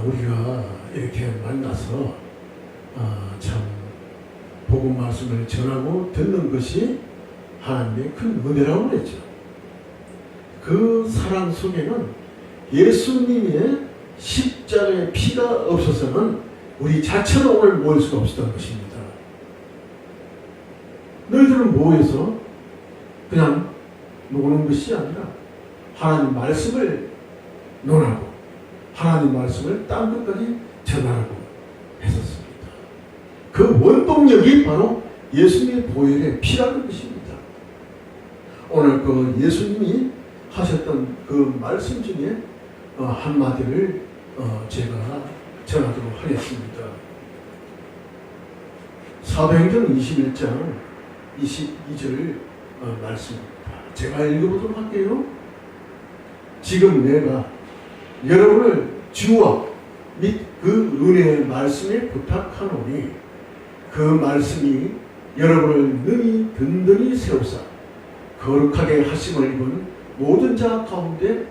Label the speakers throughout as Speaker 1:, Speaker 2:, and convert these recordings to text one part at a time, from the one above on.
Speaker 1: 우리가 이렇게 만나서 참 복음 말씀을 전하고 듣는 것이 하나님의 큰 은혜라고 그랬죠. 그 사랑 속에는 예수님의 십자가의 피가 없어서는 우리 자체로 오늘 모일 수가 없었던 것입니다. 너희들은 모여서 그냥 노는 것이 아니라 하나님 말씀을 논하고 하나님 말씀을 딴 것까지 전하라고 했었습니다. 그 원동력이 바로 예수님의 보혈의 피라는 것입니다. 오늘 그 예수님이 하셨던 그 말씀 중에 한마디를 제가 전하도록 하겠습니다. 사도행전 21장 22절 말씀입니다. 제가 읽어보도록 할게요. 지금 내가 여러분을 주와 및 그 은혜의 말씀에 부탁하노니 그 말씀이 여러분을 능히 든든히 세우사 거룩하게 하심을 입은 모든 자 가운데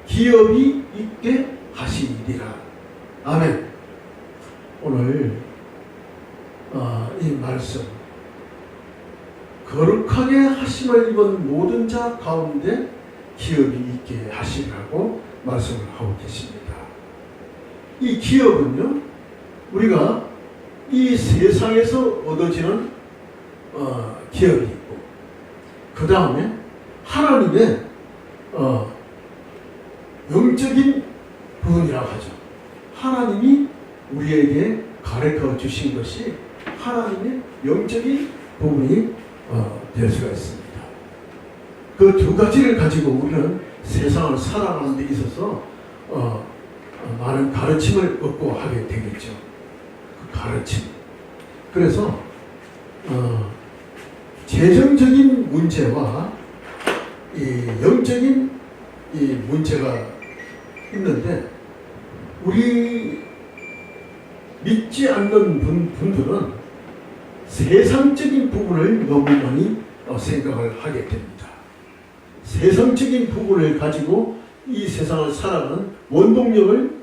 Speaker 1: 기업이 있게 하시리라. 아멘. 오늘 이 말씀 거룩하게 하심을 입은 모든 자 가운데 기업이 있게 하시라고 말씀을 하고 계십니다. 이 기업은요, 우리가 이 세상에서 얻어지는 기업이 있고, 그 다음에 하나님의 영적인 부분이라고 하죠. 하나님이 우리에게 가르쳐 주신 것이 하나님의 영적인 부분이 될 수가 있습니다. 그 두 가지를 가지고 우리는 세상을 살아가는 데 있어서 많은 가르침을 얻고 하게 되겠죠. 그 가르침. 그래서 재정적인 문제와 이 영적인 이 문제가 있는데, 우리 믿지 않는 분들은 세상적인 부분을 너무 많이 생각을 하게 됩니다. 세상적인 부분을 가지고 이 세상을 살아가는 원동력을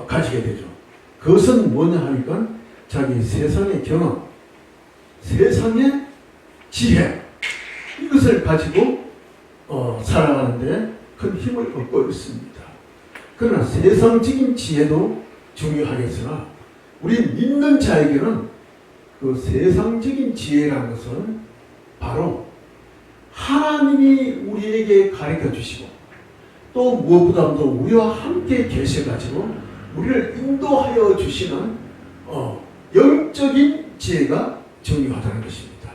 Speaker 1: 가지게 되죠. 그것은 뭐냐 하니까 자기 세상의 경험, 세상의 지혜, 이것을 가지고 살아가는데 큰 힘을 얻고 있습니다. 그러나 세상적인 지혜도 중요하겠으나 우리 믿는 자에게는 그 세상적인 지혜라는 것은 바로 하나님이 우리에게 가르쳐 주시고 또 무엇보다도 우리와 함께 계셔가지고 우리를 인도하여 주시는 영적인 지혜가 중요하다는 것입니다.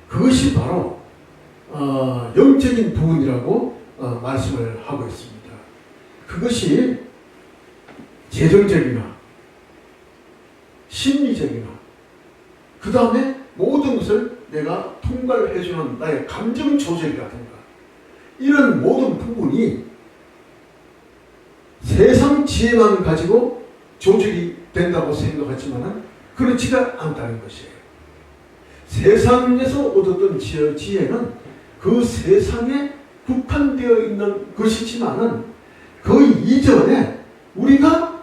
Speaker 1: 그것이 바로 영적인 부분이라고 말씀을 하고 있습니다. 그것이 재정적이나 심리적이나 그 다음에 모든 것을 내가 통과를 해주는 나의 감정 조절이라든가 이런 모든 부분이 세상 지혜만 가지고 조절이 된다고 생각하지만 그렇지가 않다는 것이에요. 세상에서 얻었던 지혜는 그 세상에 국한되어 있는 것이지만은 그 이전에 우리가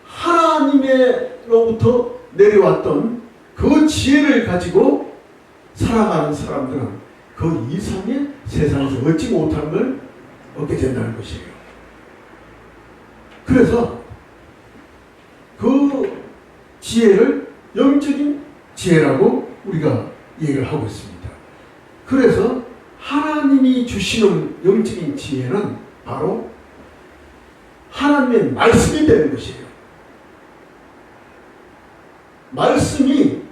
Speaker 1: 하나님으로부터 내려왔던 그 지혜를 가지고 살아가는 사람들은 그 이상의 세상에서 얻지 못하는 걸 얻게 된다는 것이에요. 그래서 그 지혜를 영적인 지혜라고 우리가 얘기를 하고 있습니다. 그래서 하나님이 주시는 영적인 지혜는 바로 하나님의 말씀이 되는 것이에요. 말씀이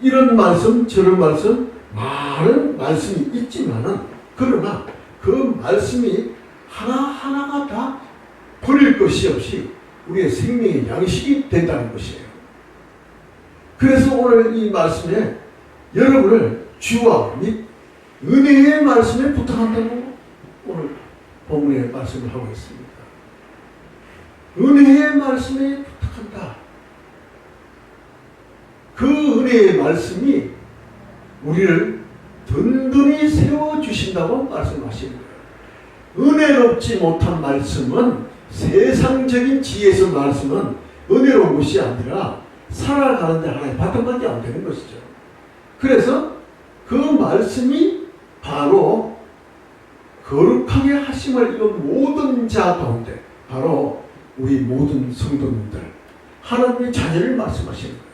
Speaker 1: 이런 말씀 저런 말씀 많은 말씀이 있지만은 그러나 그 말씀이 하나하나가 다 버릴 것이 없이 우리의 생명의 양식이 된다는 것이에요. 그래서 오늘 이 말씀에 여러분을 주와 및 은혜의 말씀에 부탁한다고 오늘 본문에 말씀을 하고 있습니다. 은혜의 말씀에 부탁한다. 그 은혜의 말씀이 우리를 든든히 세워주신다고 말씀하시는 거예요. 은혜롭지 못한 말씀은 세상적인 지혜에서 말씀은 은혜로운 것이 아니라 살아가는데 하나의 바탕밖에 안 되는 것이죠. 그래서 그 말씀이 바로 거룩하게 하심을 이룬 모든 자 가운데 바로 우리 모든 성도님들 하나님의 자녀를 말씀하시는 거예요.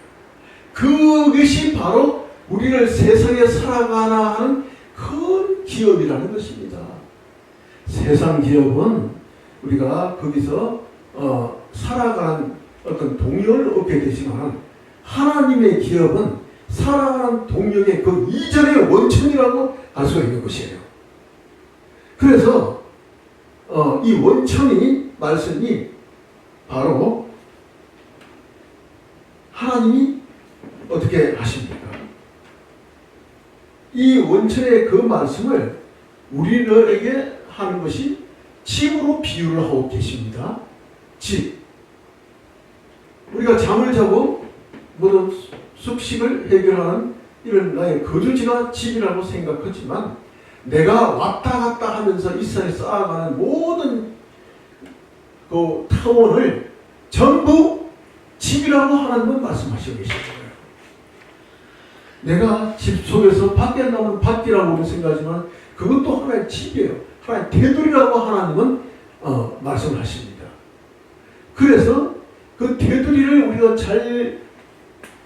Speaker 1: 그것이 바로 우리를 세상에 살아가나 하는 큰 기업이라는 것입니다. 세상 기업은 우리가 거기서 살아가는 어떤 동력을 얻게 되지만 하나님의 기업은 살아가는 동력의 그 이전의 원천이라고 할 수가 있는 것이에요. 그래서 이 원천이 말씀이 바로 하나님이 어떻게 하십니까? 이 원천의 그 말씀을 우리들에게 하는 것이 집으로 비유를 하고 계십니다. 집. 우리가 잠을 자고 모든 숙식을 해결하는 이런 나의 거주지가 집이라고 생각하지만 내가 왔다 갔다 하면서 이 세상에 쌓아가는 모든 그 타원을 전부 집이라고 하나님은 말씀하시고 계신 거예요. 내가 집 속에서 밖에 나오는 밖이라고 생각하지만 그것도 하나의 집이에요. 하나의 테두리라고 하나님은 말씀하십니다. 그래서 그 테두리를 우리가 잘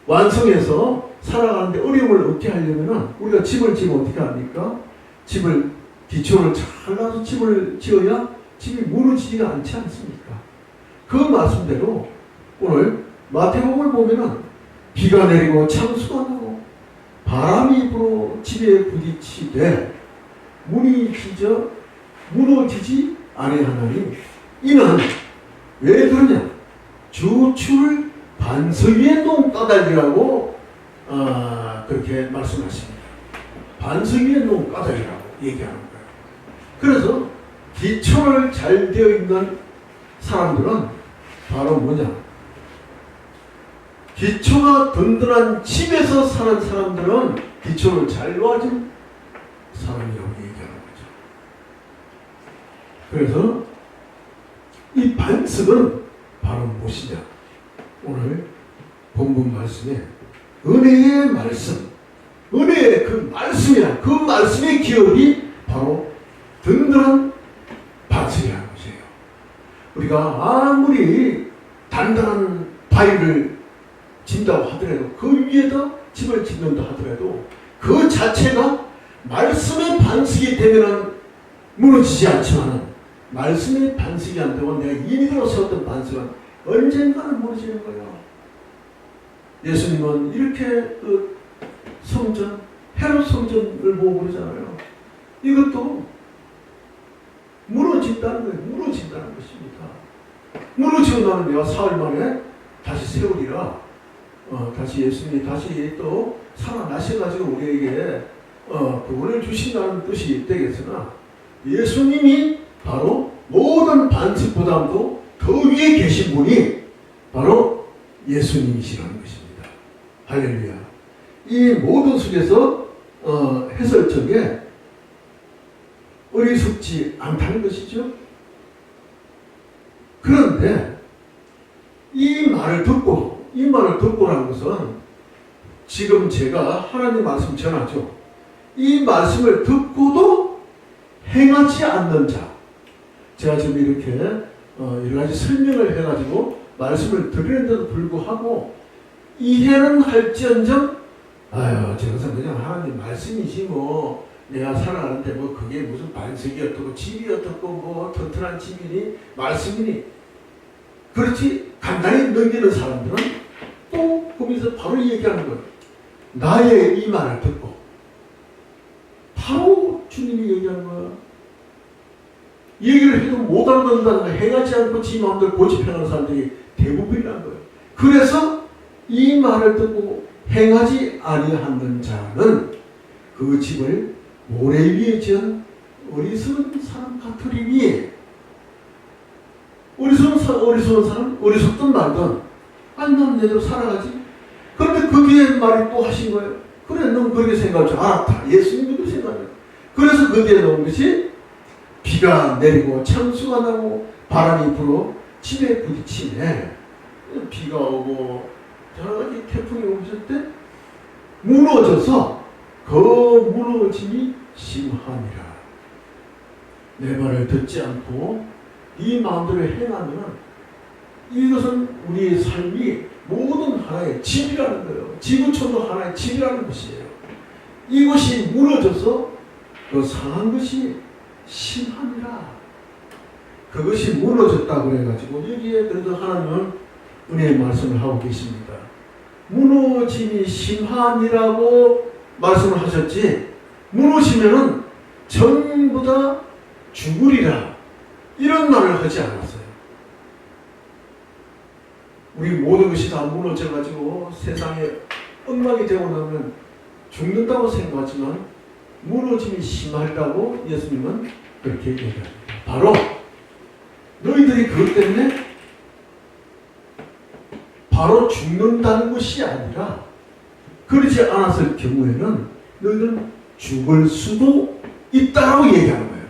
Speaker 1: 완성해서 살아가는데 어려움을 없게 하려면 우리가 집을 지으면 어떻게 합니까? 집을 기초를 잘 놔서 집을 지어야 집이 무너지지가 않지 않습니까? 그 말씀대로 오늘 마태복음을 보면은 비가 내리고 창수가 나고 바람이 불어 집에 부딪히되 문이 찢어 무너지지 아니하나니 이는 왜 그러냐? 주추를 반석 위에 놓은 까닭이라고 그렇게 말씀하십니다. 반석 위에 놓은 까닭이라고 얘기하는 거예요. 그래서 기초를 잘 되어 있는 사람들은 바로 뭐냐? 기초가 든든한 집에서 사는 사람들은 기초를 잘 놓아준 사람이라고 얘기하는 거죠. 그래서 이 반석은 바로 무엇이냐? 오늘 본문 말씀에 은혜의 말씀, 은혜의 그 말씀이란 그 말씀의 기업이 바로 든든한 반석이라는 것이에요. 우리가 아무리 단단한 바위를 짓는다고 하더라도 그 위에다 집을 짓는다 하더라도 그 자체가 말씀의 반석이 되면 무너지지 않지만 말씀의 반석이 안 되고 내가 임의대로 세웠던 반석은 언젠가는 무너지는 거예요. 예수님은 이렇게 그 성전, 헤롯 성전을 보고 그러잖아요. 이것도 무너진다는 거예요. 무너진다는 것입니다. 무너지고 나면 내가 사흘 만에 다시 세우리라. 다시 예수님이 다시 또 살아나셔가지고 우리에게 구원을 주신다는 뜻이 되겠으나 예수님이 바로 모든 반석보다도 더 위에 계신 분이 바로 예수님이시라는 것입니다. 할렐루야. 이 모든 속에서 해설적에 어리석지 않다는 것이죠. 그런데 이 말을 듣고라는 것은 지금 제가 하나님 말씀 전하죠. 이 말씀을 듣고도 행하지 않는 자. 제가 지금 이렇게 여러 가지 설명을 해가지고 말씀을 드리는데도 불구하고 이해는 할지언정 저것은 그냥 하나님 말씀이지 뭐 내가 살아가는데 뭐 그게 무슨 반석이 어떻고 집이 어떻고 뭐 튼튼한 집이니 말씀이니 그렇지 간단히 넘기는 사람들은 또 거기서 바로 얘기하는 거예요. 나의 이 말을 듣고 바로 주님이 얘기하는 거야. 얘기를 해도 못 알아듣는다는 거야. 행하지 않고 지 마음대로 고집해가는 사람들이 대부분이라는 거예요. 그래서 이 말을 듣고 행하지 아니하는 자는 그 집을 모래 위에 지은 어리석은 사람 같으리니 어리석은 사람 어리석든 말든 아니 난 내대로 살아가지. 그런데 그 뒤에 말이 또 하신 거예요. 그래 넌 그렇게 생각할 줄 알았다. 예수님이 그렇게 생각해요. 그래서 그 뒤에 나온 것이 비가 내리고 창수가 나고 바람이 불어 집에 부딪히네. 비가 오고 여러 가지 태풍이 오실 때 무너져서 그 무너짐이 심하니라. 내 말을 듣지 않고 이 마음대로 행하면 이것은 우리의 삶이 모든 하나의 집이라는 거예요. 지구촌도 하나의 집이라는 것이에요. 이것이 무너져서 그 상한 것이 심하니라. 그것이 무너졌다고 해가지고 여기에 그래도 하나님은 은혜의 말씀을 하고 계십니다. 무너짐이 심하니라고 말씀을 하셨지, 무너지면은 전부 다 죽으리라 이런 말을 하지 않았어요. 우리 모든 것이 다 무너져가지고 세상에 엉망이 되고 나면 죽는다고 생각하지만 무너짐이 심하다고 예수님은 그렇게 얘기합니다. 바로 너희들이 그것 때문에 바로 죽는다는 것이 아니라, 그러지 않았을 경우에는 너희들은 죽을 수도 있다라고 얘기하는 거예요.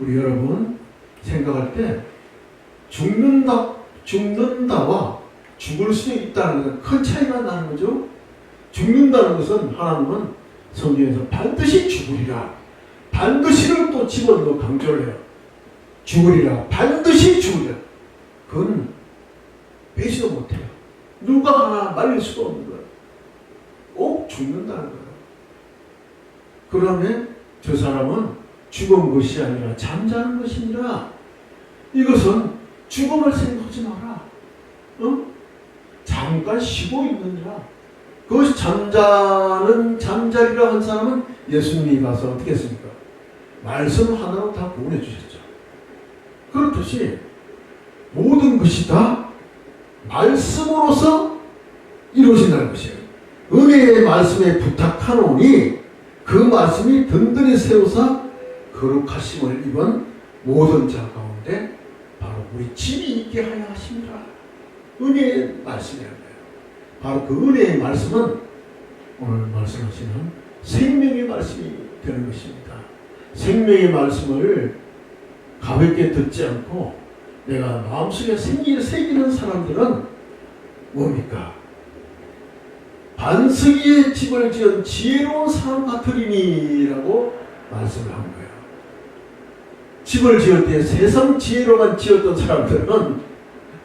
Speaker 1: 우리 여러분 생각할 때 죽는다와 죽을 수 있다는 것은 큰 차이가 나는 거죠. 죽는다는 것은 하나님은 성경에서 반드시 죽으리라, 반드시를 또 집어넣어 강조를 해요. 죽으리라, 반드시 죽으리라. 그건 배시도 못해요. 누가 하나 말릴 수가 없는 거예요. 꼭 죽는다는 거예요. 그러면 저 사람은 죽은 것이 아니라 잠자는 것이니라. 이것은 죽음을 생각하지 마라. 잠깐 쉬고 있느니라. 그것이 잠자리라 한 사람은 예수님이 가서 어떻게 했습니까? 말씀 하나로 다 구원해 주셨죠. 그렇듯이 모든 것이 다 말씀으로서 이루어진다는 것이에요. 은혜의 말씀에 부탁하노니 그 말씀이 든든히 세우사 거룩하심을 입은 모든 자 가운데 바로 우리 집이 있게 하여 하십니다. 은혜의 말씀이라는 거예요. 바로 그 은혜의 말씀은 오늘 말씀하시는 생명의 말씀이 되는 것입니다. 생명의 말씀을 가볍게 듣지 않고 내가 마음속에 새기는 사람들은 뭡니까? 반석이의 집을 지은 지혜로운 사람 같으리니라고 말씀을 한 거예요. 집을 지을 때 세상 지혜로만 지었던 사람들은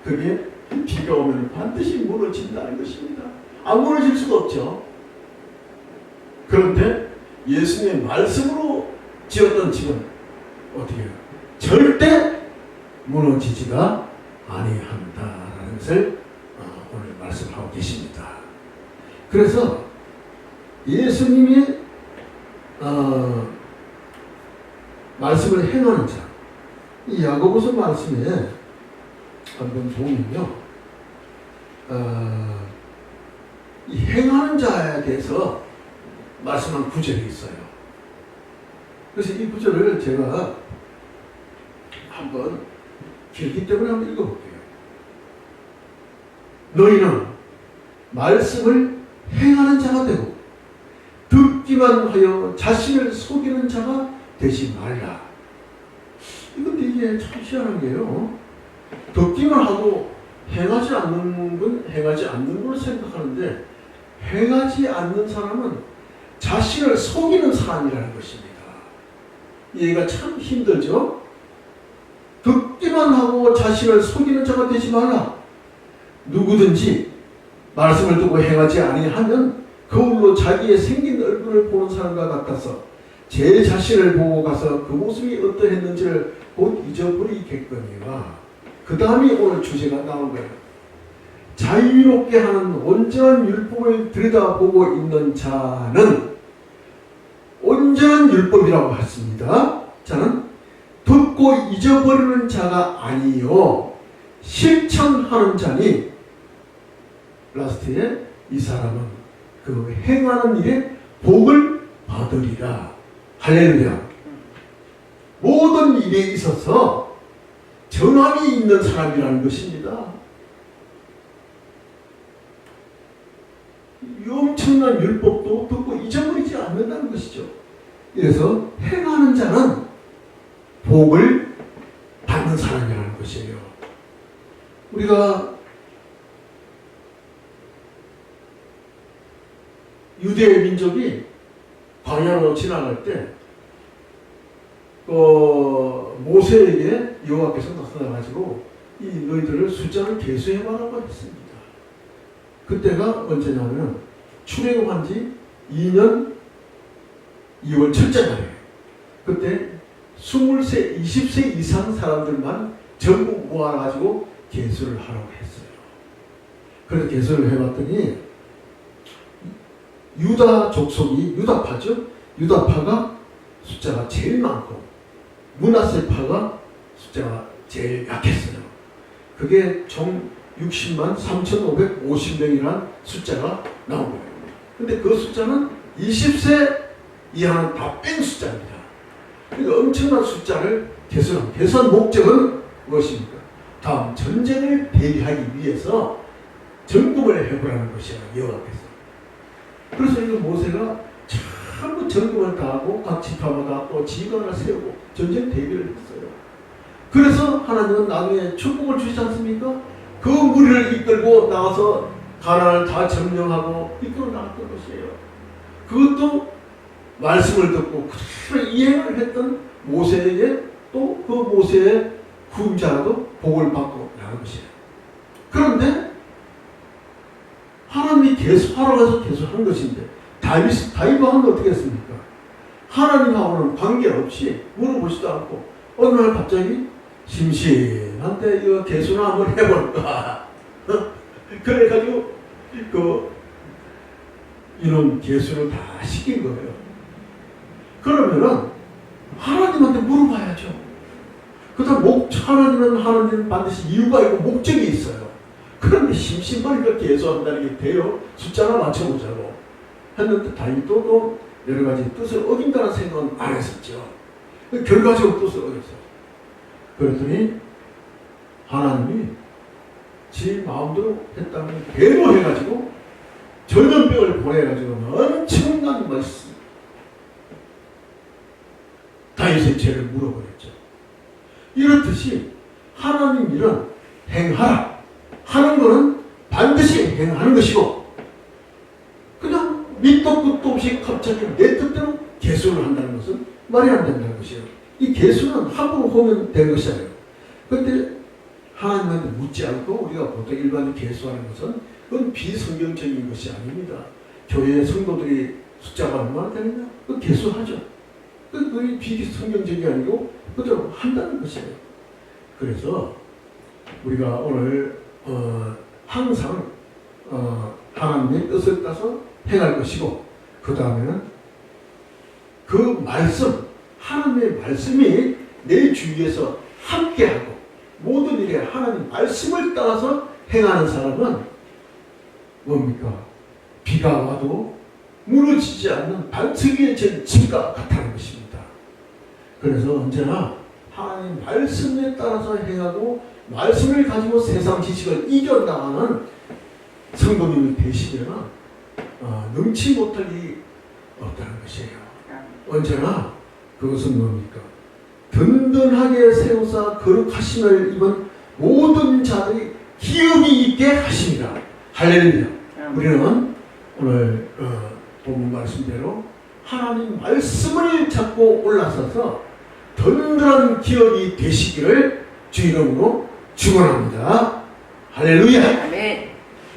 Speaker 1: 그게 비가 오면 반드시 무너진다는 것입니다. 안 무너질 수가 없죠. 그런데 예수님의 말씀으로 지었던 집은 어떻게 해요? 절대 무너지지가 아니한다라는 것을 오늘 말씀하고 계십니다. 그래서 예수님이 말씀을 행하는 자, 이 야고보서 말씀에 한번 보면요, 이 행하는 자에 대해서 말씀한 구절이 있어요. 그래서 이 구절을 제가 한번 길기 때문에 한번 읽어볼게요. 너희는 말씀을 행하는 자가 되고 듣기만 하여 자신을 속이는 자가 되지 말라. 이건데 이게 참 희한한 게요. 듣기만 하고 행하지 않는 건 행하지 않는 걸 생각하는데, 행하지 않는 사람은 자신을 속이는 사람이라는 것입니다. 이해가 참 힘들죠? 듣기만 하고 자신을 속이는 자가 되지 말라. 누구든지 말씀을 듣고 행하지 아니하면 거울로 자기의 생긴 얼굴을 보는 사람과 같아서 제 자신을 보고 가서 그 모습이 어떠했는지를 곧 잊어버리겠거니와. 그 다음이 오늘 주제가 나온 거예요. 자유롭게 하는 온전한 율법을 들여다보고 있는 자는, 온전한 율법이라고 했습니다. 자는 듣고 잊어버리는 자가 아니요 실천하는 자니, 라스트에 이 사람은 그 행하는 일에 복을 받으리라. 할렐루야. 모든 일에 있어서 정함이 있는 사람이라는 것입니다. 이 엄청난 율법도 듣고 잊어버리지 않는다는 것이죠. 그래서 행하는 자는 복을 받는 사람이라는 것이에요. 우리가 유대 민족이 광야로 지나갈 때 모세에게 여호와께서 나타나가지고 이 너희들을 숫자를 계수해봐라고 했습니다. 그때가 언제냐면 출애굽한 지 2년 2월 첫째 날이에요. 그때 20세, 20세 이상 사람들만 전부 모아가지고 계수를 하라고 했어요. 그래서 계수를 해봤더니 유다 족속이 유다파죠. 유다파가 숫자가 제일 많고 므낫세파가 숫자가 제일 약했어요. 그게 총 60만 3,550명이라는 숫자가 나온 거예요. 근데 그 숫자는 20세 이하는 다 뺀 숫자입니다. 그러니까 엄청난 숫자를 계산한. 계산 목적은 무엇입니까? 다음 전쟁을 대비하기 위해서 점검을 해보라는 것이야, 여호와께서. 그래서 이 모세가 전부 점검을 다 하고 각 지파마다 또 지휘관을 세우고 전쟁 대비를 했어요. 그래서 하나님은 나중에 축복을 주시지 않습니까? 그 무리를 이끌고 나가서 가나안을 다 점령하고 이끌어 나갔던 것이에요. 그것도 말씀을 듣고 그대로 이행을 했던 모세에게 또 그 모세의 후임자라도 복을 받고 나간 것이에요. 그런데 하나님이 계속하라고 해서 계속한 것인데 다윗왕은 어떻게 했습니까? 하나님하고는 관계없이 물어보지도 않고 어느 날 갑자기 심심한데 이거 계수나 한번 해볼까? 그래가지고 이런 계수를 다 시킨 거예요. 그러면은 하나님한테 물어봐야죠. 그다음 하나님은 반드시 이유가 있고 목적이 있어요. 그런데 심심하니까 계수한다는 게 돼요? 숫자나 맞춰보자고 했는데 다윗도 또 여러 가지 뜻을 어긴다는 생각은 안 했었죠. 결과적으로 뜻을 어겼어요. 그랬더니 하나님이 지 마음대로 했다는 배로 해가지고 전염병을 보내가지고 엄청난 말씀 다윗의 죄를 물어버렸죠. 이렇듯이 하나님 일은 행하라 하는 것은 반드시 행하는 것이고 그냥 밑도 끝도 없이 갑자기 내 뜻대로 계수를 한다는 것은 말이 안 된다는 것이에요. 이 계수는 함부로 하면 되는 것이 아니에요. 그런데 하나님한테 묻지 않고 우리가 보통 일반적으로 계수하는 것은 그건 비성경적인 것이 아닙니다. 교회 성도들이 숫자가 얼마나 되느냐? 그 계수하죠. 그게 비성경적이 아니고 그대로 한다는 것이에요. 그래서 우리가 오늘 항상 하나님의 뜻을 따서 행할 것이고 그 다음에는 그 말씀 하나님의 말씀이 내 주위에서 함께하고 모든 일에 하나님 말씀을 따라서 행하는 사람은 뭡니까? 비가 와도 무너지지 않는 반석 위에 진 집과 같다는 것입니다. 그래서 언제나 하나님 말씀에 따라서 행하고 말씀을 가지고 세상 지식을 이겨나가는 성도님이 되시려면 능치 못할 일이 없다는 것이에요. 언제나 그것은 뭡니까? 든든하게 세우사 거룩하심을 입은 모든 자들이 기업이 있게 하십니다. 할렐루야. 우리는 오늘 본문 말씀대로 하나님 말씀을 잡고 올라서서 든든한 기업이 되시기를 주 이름으로 축원합니다. 할렐루야.
Speaker 2: 아멘.